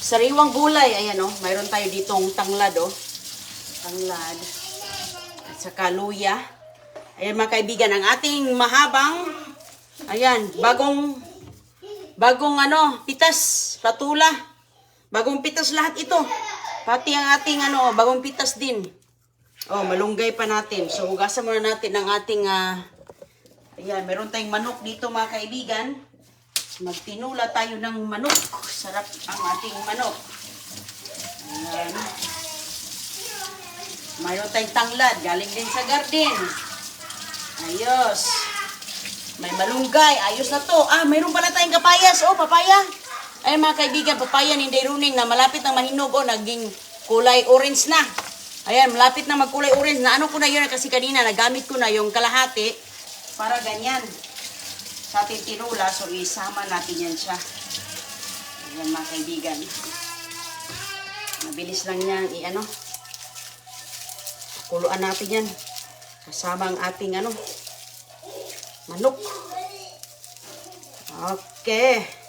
Sariwang gulay. Ayan o. Mayroon tayo ditong tanglad o. Tanglad. At saka luya. Ayan mga kaibigan. Ang ating mahabang. Ayan. Bagong pitas. Patula. Bagong pitas lahat ito. Pati ang ating bagong pitas din. Oh, malunggay pa natin. So, hugasan muna natin ang ating, ayan, meron tayong manok dito mga kaibigan. Magtinula tayo ng manok. Sarap ang ating manok. Ayan. Mayroon tayong tanglad. Galing din sa garden. Ayos. May malunggay. Ayos na to. Mayroon pala tayong kapayas. Oh, papaya. Ay mga kaibigan, papaya ni Dayruning na malapit na mahinog. Oh, naging kulay orange na. Ayan, malapit na magkulay orange. Naano ko na yun kasi kanina nagamit ko na yung kalahati para ganyan. Sa ating tinula, so isama natin yan siya. Ayan mga kaibigan. Mabilis lang yan kuluan natin yan. Kasama ang ating manok. Okay.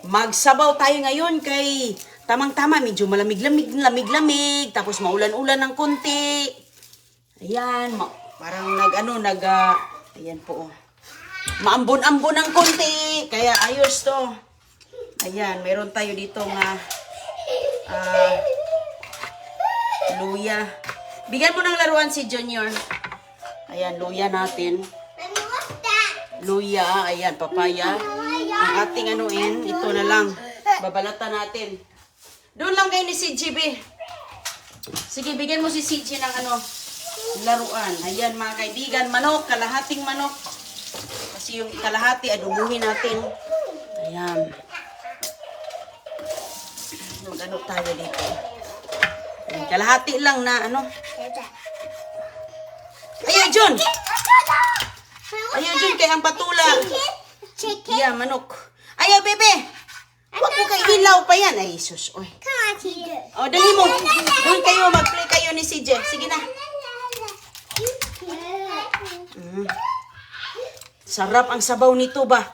Magsabaw tayo ngayon kay tamang-tama, medyo malamig-lamig, tapos maulan-ulan ng konti. Ayan, parang ayan po. Maambon-ambon ng konti, kaya ayos to. Ayan, meron tayo dito luya. Bigyan mo ng laruan si Junior. Ayan, luya natin. Luya, ayan, papaya. Ang ating ito na lang. Babalatan natin. Doon lang kayo ni CGB. Sige, bigyan mo si CG ng laruan. Ayan mga kaibigan, manok, kalahating manok. Kasi yung kalahati, adubuhin natin. Ayan. Mag-ano tayo dito. Ayan, kalahati lang na Ayan, Jun! Ayan, Jun, kaya ang patula. Yeah, manok. Ayaw, bebe! Huwag mo kayo hilaw pa yan. Ay, sus. Oy. O, dali mo. Doon kayo, mag-play kayo ni CJ. Sige na. Sarap ang sabaw nito ba?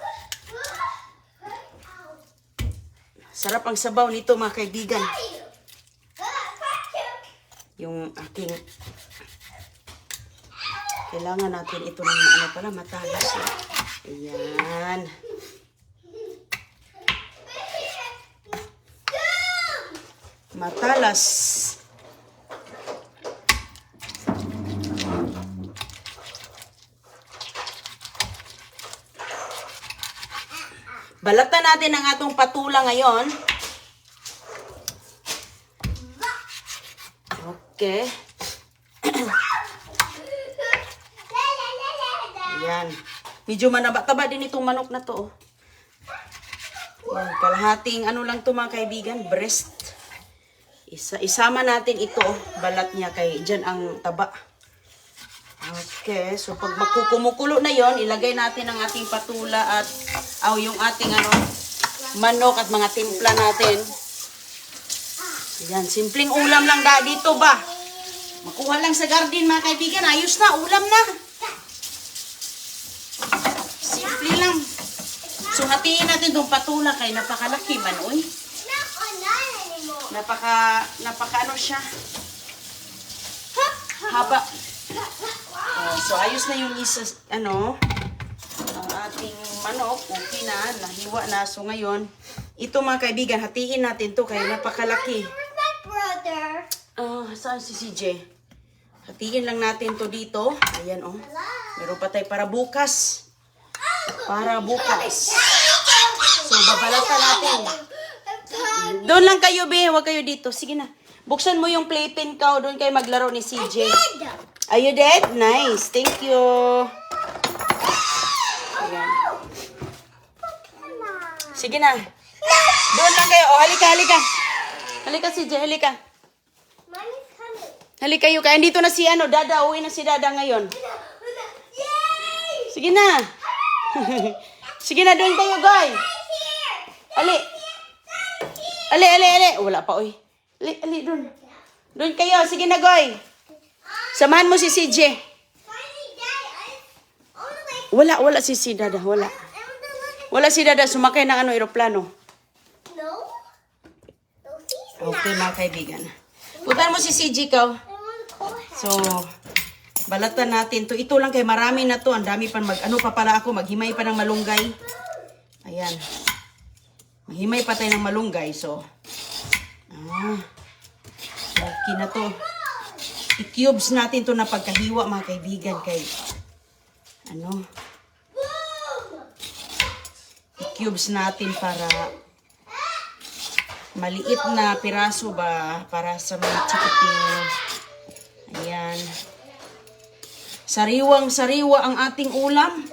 Sarap ang sabaw nito mga kaibigan. Yung aking... Kailangan natin ito ng matalas. Ayan. Matalas. Balatan natin ang atong patula ngayon. Okay. Ayan. Medyo manaba-taba din itong manok na to. Ayan, kalahating lang to mga kaibigan, breast. Isama natin ito, balat niya kay dyan ang taba. Okay, so pag makukumukulo na yon, ilagay natin ang ating patula at yung ating manok at mga timpla natin. Ayan, simpleng ulam lang dito ba? Makuha lang sa garden mga kaibigan, ayos na, ulam na. Simple lang. So hatiin natin itong patula kay napakalaki man, oy. Napaka siya. Haba. So ayos na yung ang ating manok, okay na, nahiwa na. So ngayon, ito mga kaibigan, hatiin natin to kaya napakalaki. Saan si CJ? Hatiin lang natin to dito. Ayan meron pa tayo para bukas. So babalatan natin. Doon lang kayo, be. Huwag kayo dito. Sige na. Buksan mo yung playpen ka. Doon kayo maglaro ni CJ. Are you dead? Nice. Thank you. Ayan. Sige na. Doon lang kayo. Halika. Halika, CJ. Halika. Halika kayo. Kaya dito na si Dada. Uwi na si Dada ngayon. Sige na. Sige na. Doon kayo, guys. Ali. Wala pa, oy. Ali, doon. Doon kayo. Sige na, Goy. Samahan mo si CJ. Wala si Dada. Wala si Dada. Sumakay ng aeroplano. Okay, mga kaibigan. Puntahan mo si CG ko. So, balatan natin to. Ito lang kay marami na to. Ang dami pa ano pa pala ako. Maghimay pa ng malunggay. Ayan. Maghimay pa tayo ng malunggay. So, okay na to. I-cubes natin to na pagkahiwa, mga kaibigan. Kay, i-cubes natin para maliit na piraso ba para sa mga chikiting. Ayan. Sariwang-sariwa ang ating ulam.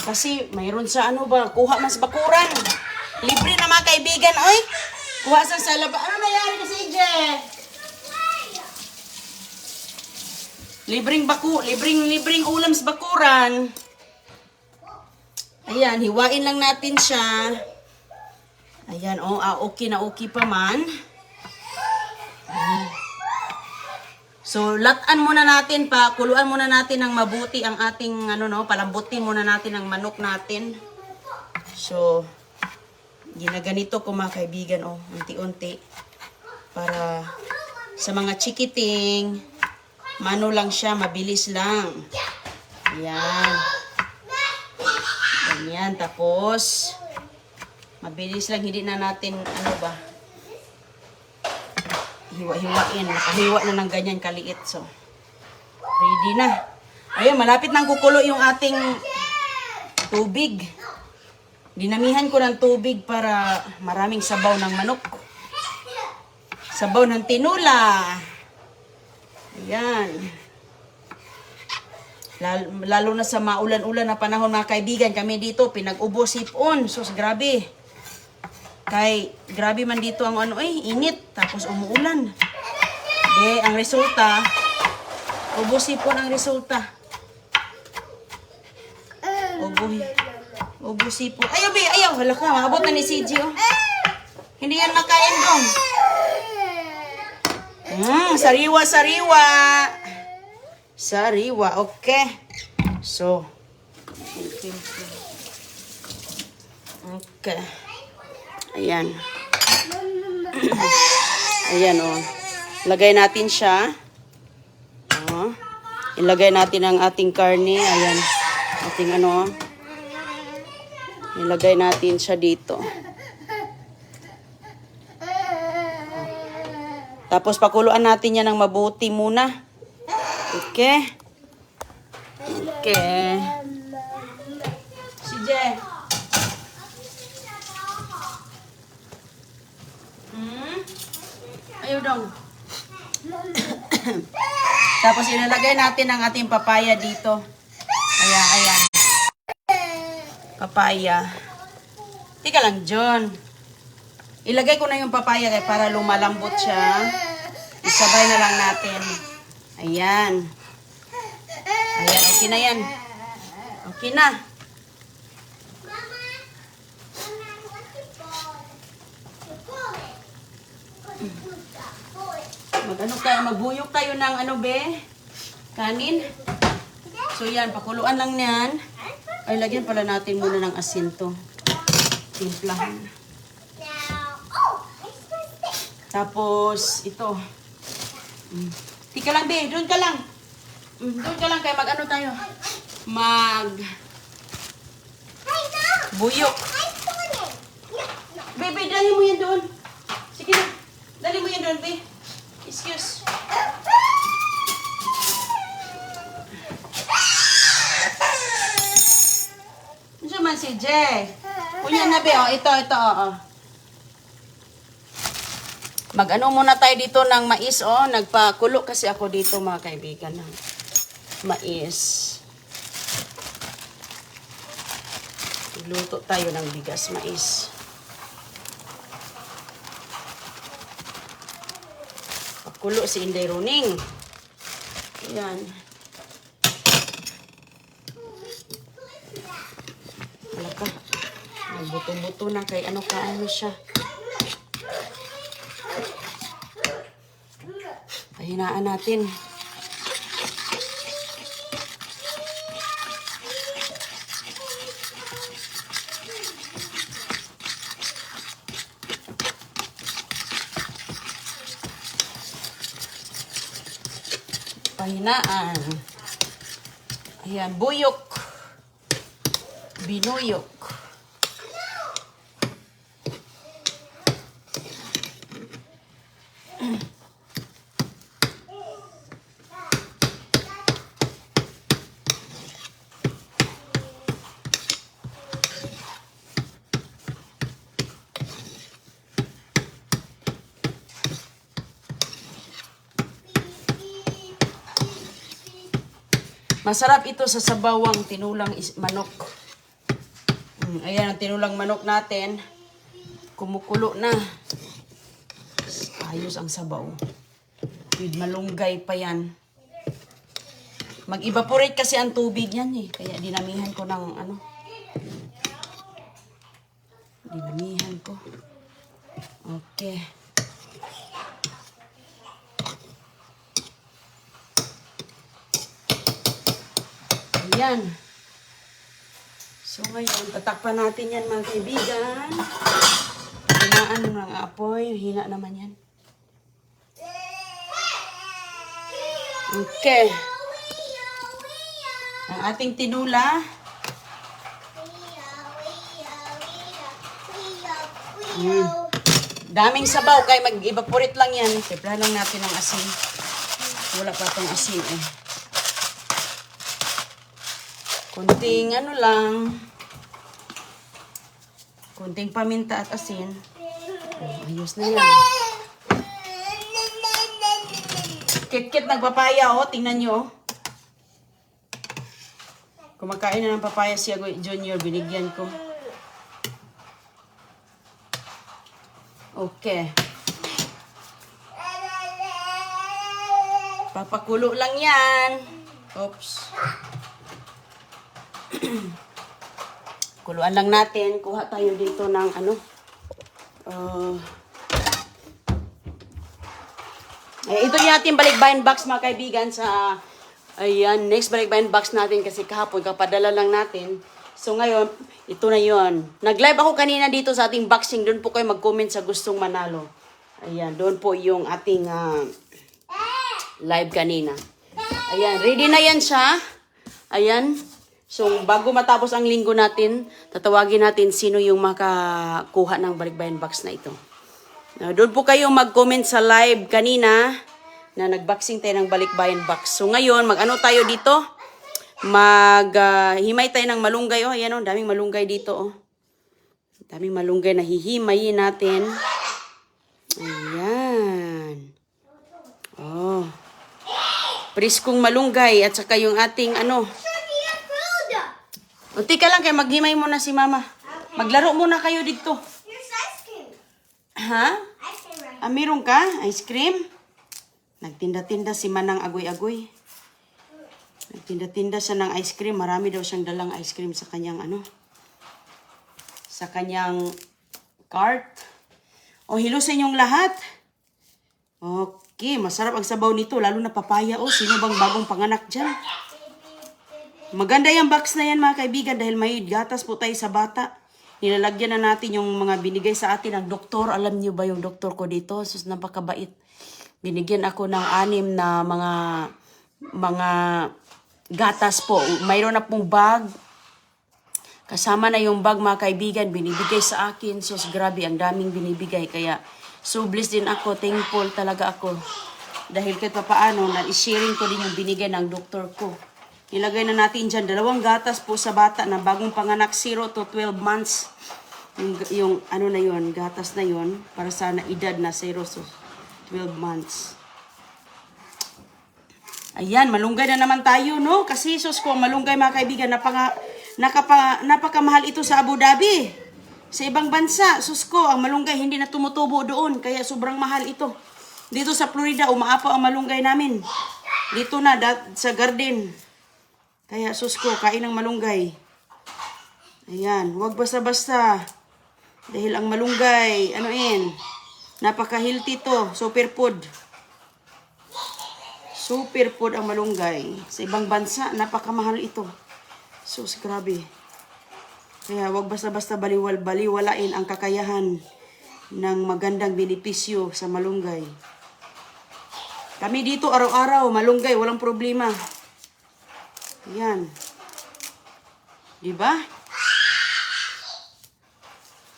Kasi mayroon sa kuha mas bakuran. Libre na, mga kaibigan. Oy, kuha sa laba. Ano nangyari kasi, Je? Libreng ulam sa bakuran. Ayan, hiwain lang natin siya. Ayan, okay na okay pa man. So, latan muna natin kuluan muna natin ng mabuti ang ating, palambutin muna natin ang manok natin. So, ginaganito ko, mga kaibigan, unti-unti. Para sa mga chikiting, mano lang siya, mabilis lang. Ayan. Ganyan, tapos, mabilis lang, hindi na natin, hiwa-hiwain. Nakahiwa na ng ganyan kaliit. So, ready na. Ayun, malapit nang kukulo yung ating tubig. Dinamihan ko ng tubig para maraming sabaw ng manok. Sabaw ng tinula. Ayan. Lalo na sa maulan-ulan na panahon, mga kaibigan, kami dito, pinag-ubo sipon. So, grabe. Grabe man dito ang init. Tapos umuulan. Ang resulta, ubo sipon ang resulta. Ubo sipon. Ayaw, be, ayaw. Hala ka, maabot na ni CG, Hindi yan makain dong. Sariwa. Sariwa, okay. So, okay. Ayan. Ayan, lagay natin siya. Ilagay natin ang ating karne. Ayan. Ating ilagay natin siya dito. Tapos pakuluan natin yan ng mabuti muna. Okay. Okay. Si Je. Ayaw dong. Tapos ilalagay natin ang ating papaya dito. Ayan. Papaya. Tika lang, John. Ilagay ko na yung papaya para lumalambot siya. Isabay na lang natin. Ayan. Okay na yan. Okay na. Magbuyok tayo ng kanin. So yan, pakuluan lang yan. Ay, lagyan pala natin muna ng asin to. Timplahan. Tapos, ito. Tika lang, be. Doon ka lang. Doon ka lang kaya tayo. Buyok. Be, dali mo yan doon. Sige na. Dali mo yan doon, be. Excuse. Ano man si Jay? Kunya na, be. Ito. Muna tayo dito ng mais, Nagpakulo kasi ako dito, mga kaibigan, ng mais. Luto tayo ng bigas mais. Pakulo si Inday Runing. Ayan. Alaka. Nagbuto-buto na kay ano siya. Pahinaan natin. kahinaan. Ayan, buyok. Binuyok. Masarap ito sa sabawang tinulang manok. Ayan ang tinulang manok natin. Kumukulo na. Ayos ang sabaw. With malunggay pa yan. Mag-evaporate kasi ang tubig yan eh. Kaya dinamihan ko ng ano. Dinamihan ko. Okay. Ayan. So ngayon, tatakpan natin yan mga kaibigan. Hinaan ng apoy. Hina naman yan. Okay. Ang ating tinula. Daming sabaw. Kaya mag-evaporate lang yan. Tipla lang natin ng asin. Wala pa itong asin eh. Kunting ano lang. Kunting paminta at asin. Ayos na yan. Kit-kit nagpapaya oh. Tingnan nyo. Kumakain na ng papaya si Junior. Binigyan ko. Okay. Papakulo lang yan. Oops. Kuluan lang natin. Kuha tayo dito ng ano. Ito yung ating balikbayan box mga kaibigan sa ayan, next balikbayan box natin kasi kahapon kapadala lang natin. So ngayon, ito na yon. Nag-live ako kanina dito sa ating boxing. Doon po kayo mag-comment sa gustong manalo. Ayan, doon po yung ating live kanina. Ayan, ready na yan siya. Ayan. So, bago matapos ang linggo natin, tatawagin natin sino yung makakuha ng balikbayan box na ito. Doon po kayo mag-comment sa live kanina na nag-boxing tayo ng balikbayan box. So, ngayon, mag-ano tayo dito? Himay tayo ng malunggay. Oh, ayan oh, daming malunggay dito. Oh. Daming malunggay na hihimayin natin. Ayan. Oh. Priskong malunggay at saka yung ating ano. Unti ka lang kaya maghimay muna si mama. Okay. Maglaro muna kayo dito. Here's ice cream. Ha? Ice cream right. Meron ka? Ice cream? Nagtinda-tinda si Manang Agoy-Agoy. Nagtinda-tinda siya ng ice cream. Marami daw siyang dalang ice cream sa kanyang ano. Sa kanyang cart. O, hilusin yung lahat. Okay, masarap ang sabaw nito. Lalo na papaya. O, sino bang bagong panganak dyan? Maganda yung box na yan mga kaibigan dahil may gatas po tayo sa bata. Nilalagyan na natin yung mga binigay sa atin ng doktor. Alam niyo ba yung doktor ko dito? Sus, napakabait. Binigyan ako ng 6 na mga gatas po. Mayroon na pong bag. Kasama na yung bag mga kaibigan. Binibigay sa akin. Sus, grabe. Ang daming binibigay. Kaya so blessed din ako. Thankful talaga ako. Dahil kahit papaano, na-sharing ko din yung binigay ng doktor ko. Ilagay na natin dyan 2 gatas po sa bata na bagong panganak 0 to 12 months. Yung ano na yon, gatas na yon para sa edad na 0 to 12 months. Ayan, malunggay na naman tayo, no? Kasi sus ko, malunggay mga kaibigan, napakamahal ito sa Abu Dhabi. Sa ibang bansa, sus ko, ang malunggay hindi na tumutubo doon, kaya sobrang mahal ito. Dito sa Florida, umaapaw ang malunggay namin. Dito na, sa garden. Kaya sus ko, kain ng malunggay. Ayan, huwag basta-basta. Dahil ang malunggay, napaka-healthy to, superfood. Superfood ang malunggay. Sa ibang bansa, napakamahal ito. Sus, grabe. Kaya huwag basta-basta baliwalain ang kakayahan ng magandang benepisyo sa malunggay. Kami dito araw-araw, malunggay, walang problema. Yan. Diba?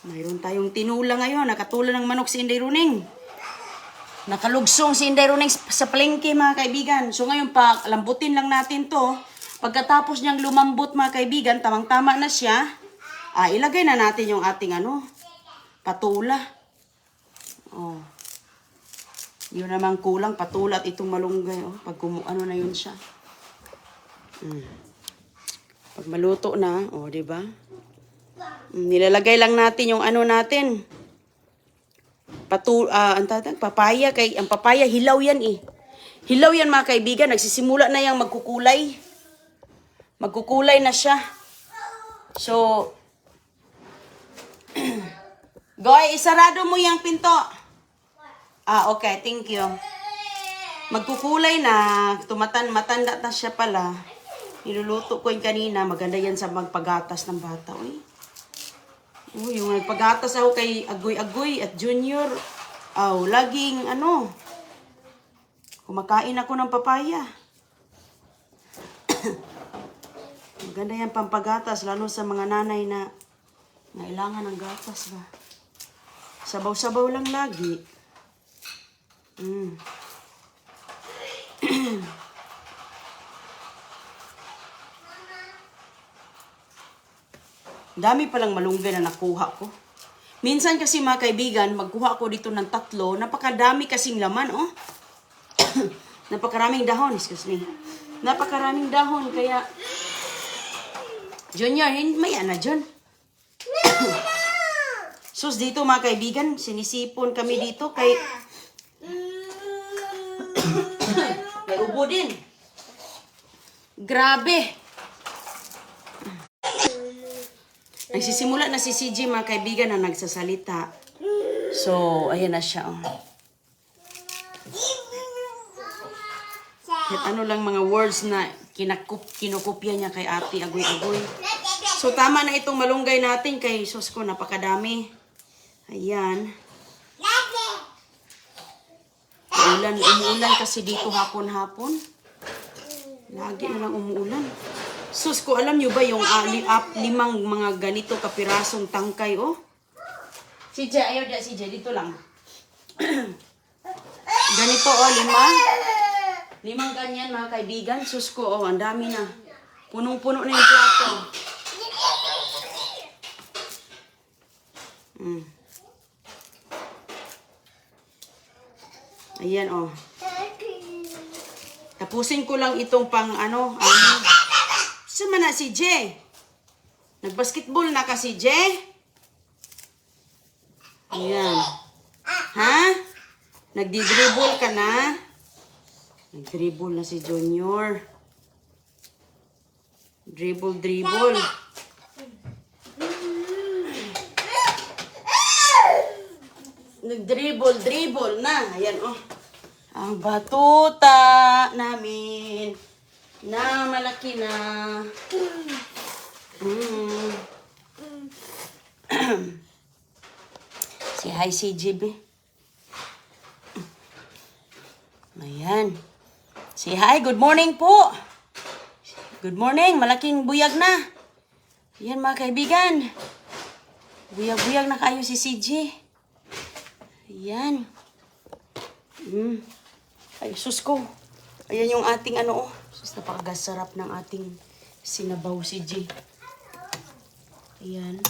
Mayroon tayong tinula ngayon. Nakatula ng manok si Inday Runing. Nakalugsong si Inday Runing sa palengke, mga kaibigan. So ngayon, lambutin lang natin to. Pagkatapos niyang lumambot, mga kaibigan, tamang-tama na siya. Ilagay na natin yung ating patula. Oh. Yun namang kulang, patula at itong malunggay. Oh. Pag na yun siya. Pag maluto na, diba? Nilalagay lang natin yung natin. Papaya. Ang papaya, hilaw yan eh. Hilaw yan, mga kaibigan. Nagsisimula na yung magkukulay. Magkukulay na siya. So, Goy, isarado mo yung pinto. Okay, thank you. Magkukulay na. Matanda na siya pala. Niluluto ko yung kanina. Maganda yan sa magpagatas ng bata. Yung nagpagatas ako kay Agoy at Junior. Laging kumakain ako ng papaya. Maganda yan pampagatas. Lalo sa mga nanay na kailangan ng gatas ba. Sabaw-sabaw lang lagi. Dami palang malunggay na nakuha ko. Minsan kasi, mga kaibigan, magkuha ko dito ng 3. Napakadami kasing laman, Napakaraming dahon, excuse me. Napakaraming dahon, kaya Junior, may dyan. Sus, dito mga kaibigan, sinisipon kami dito kay may ubo din. Grabe. Nagsisimula na si CJ, mga kaibigan, na nagsasalita. So, ayan na siya. Kahit lang mga words na kinukopya niya kay Ate Agoy-Agoy. So, tama na itong malunggay natin kay sus ko, napakadami. Ayan. Umuulan kasi dito hapon-hapon. Lagi na lang umuulan. Sus ko, alam nyo ba yung 5 mga ganito kapirasong tangkay, CJ, ayaw dyan, CJ, dito lang. Ganito, 5. 5 ganyan, mga kaibigan. Sus ko, ang dami na. Punong-puno na yung plato. Ayan, Tapusin ko lang itong pang Sama na si J. Nagbasketball na ka si J. Ayan. Ha? Nagdi-dribble ka na? Nag-dribble na si Junior. Dribble. Nag-dribble na. Ayan, Ang batuta namin na malaki na. Si hi CJB. Ayan. Si hi, good morning po. Good morning, malaking buyag na. Ayan, mga kaibigan. Buyag na kayo si CJ. Ayan. Ay, sus ko. Ayan yung ating Sus, napakagasarap ng ating sinabaw si J. Ayan.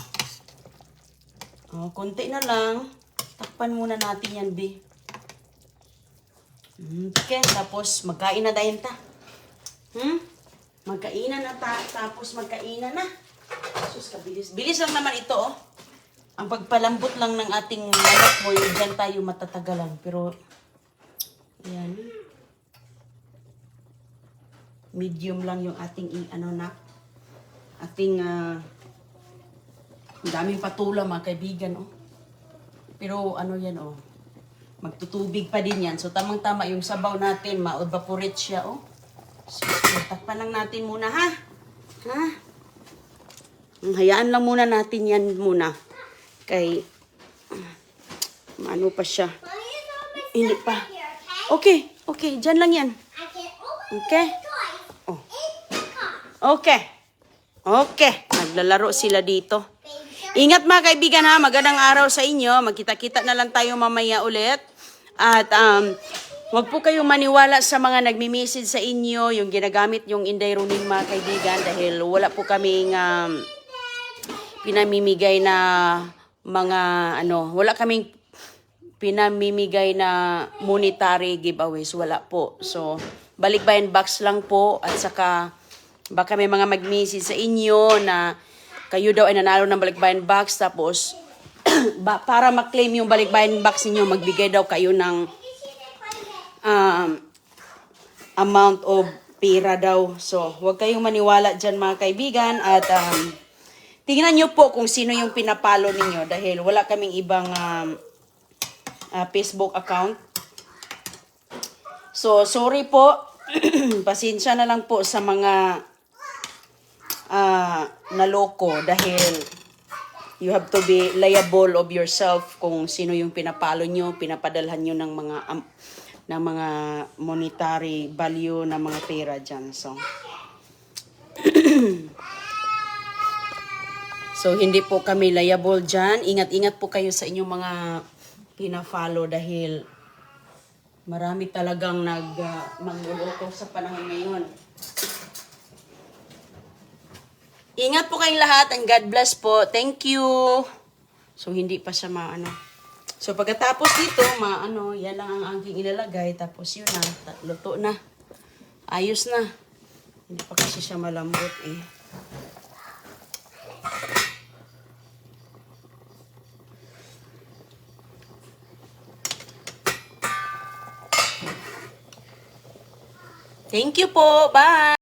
Konti na lang. Takpan muna natin yan, B. Okay, tapos magkain na tayo ta. Magkainan na tapos magkainan na. Sus, kabilis. Bilis lang naman ito, Ang pagpalambot lang ng ating manok mo, dyan tayo matatagalan. Pero, ayan. Medium lang yung ating daming patula, mga kaibigan, Pero yan, magtutubig pa din yan. So tamang-tama yung sabaw natin, ma-evaporate siya, So, takpan lang natin muna, ha? Hayaan lang muna natin yan muna. Kay, pa siya. Hindi pa. Okay, okay. Diyan lang yan. I can open Okay? toys Oh. in the car. Okay. Okay. Naglalaro sila dito. Baby, Ingat mga kaibigan ha. Magandang araw sa inyo. Magkita-kita na lang tayo mamaya ulit. At wag po kayong maniwala sa mga nagmi-message sa inyo, yung ginagamit yung Inday Runing mga kaibigan, dahil wala po kaming pinamimigay na mga wala kaming pinamimigay na monetary giveaways, wala po. So, balikbayan box lang po, at saka baka may mga mag-message sa inyo na kayo daw ay nanalo ng balikbayan box, tapos para ma-claim yung balikbayan box ninyo, magbigay daw kayo ng amount of pera daw. So, huwag kayong maniwala dyan mga kaibigan, at tingnan nyo po kung sino yung pinapalo ninyo, dahil wala kaming ibang Facebook account. So, sorry po. Pasensya na lang po sa mga naloko, dahil you have to be liable of yourself kung sino yung pinapalo nyo, pinapadalhan nyo ng mga monetary value na mga pera dyan. So, hindi po kami liable dyan. Ingat-ingat po kayo sa inyong mga pina-follow, dahil marami talagang mangluloko sa panahon ngayon. Ingat po kayong lahat, and God bless po. Thank you. So, hindi pa siya So, pagkatapos dito, yan lang ang aking ilalagay. Tapos yun na, luto na. Ayos na. Hindi pa kasi siya malambot eh. Thank you po. Bye!